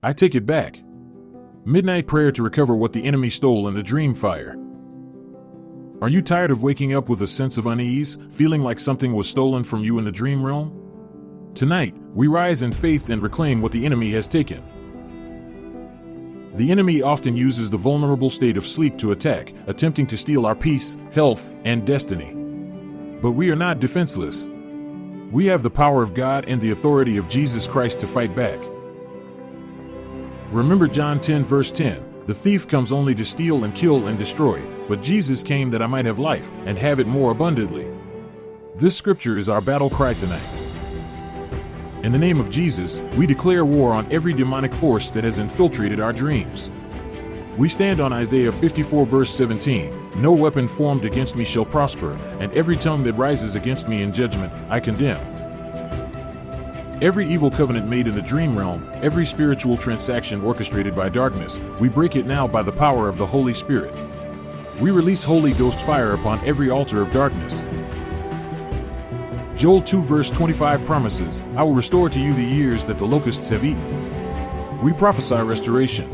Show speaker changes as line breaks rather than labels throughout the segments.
I take it back. Midnight prayer to recover what the enemy stole in the dream fire. Are you tired of waking up with a sense of unease, feeling like something was stolen from you in the dream realm? Tonight, we rise in faith and reclaim what the enemy has taken. The enemy often uses the vulnerable state of sleep to attack, attempting to steal our peace, health, and destiny. But we are not defenseless. We have the power of God and the authority of Jesus Christ to fight back. Remember John 10 verse 10, "The thief comes only to steal and kill and destroy, but Jesus came that I might have life and have it more abundantly." This scripture is our battle cry tonight. In the name of Jesus, we declare war on every demonic force that has infiltrated our dreams. We stand on Isaiah 54 verse 17, "No weapon formed against me shall prosper, and every tongue that rises against me in judgment, I condemn." Every evil covenant made in the dream realm, every spiritual transaction orchestrated by darkness, we break it now by the power of the Holy Spirit. We release Holy Ghost fire upon every altar of darkness. Joel 2 verse 25 promises, "I will restore to you the years that the locusts have eaten." We prophesy restoration.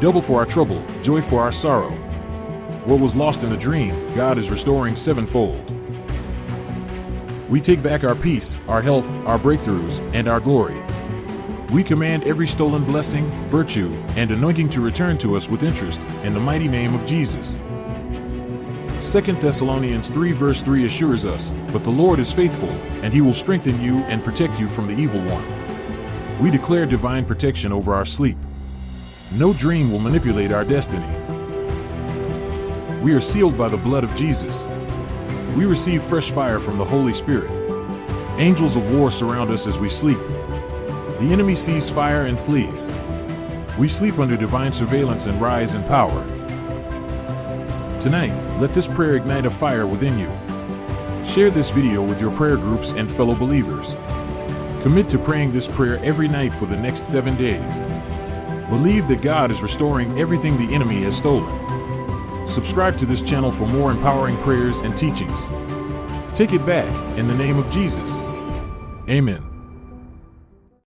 Double for our trouble, joy for our sorrow. What was lost in the dream, God is restoring sevenfold. We take back our peace, our health, our breakthroughs, and our glory. We command every stolen blessing, virtue, and anointing to return to us with interest, in the mighty name of Jesus. 2 Thessalonians 3 verse 3 assures us, "But the Lord is faithful, and he will strengthen you and protect you from the evil one." We declare divine protection over our sleep. No dream will manipulate our destiny. We are sealed by the blood of Jesus. We receive fresh fire from the Holy Spirit. Angels of war surround us as we sleep. The enemy sees fire and flees. We sleep under divine surveillance and rise in power. Tonight, let this prayer ignite a fire within you. Share this video with your prayer groups and fellow believers. Commit to praying this prayer every night for the next 7 days. Believe that God is restoring everything the enemy has stolen. Subscribe to this channel for more empowering prayers and teachings. Take it back, in the name of Jesus. Amen.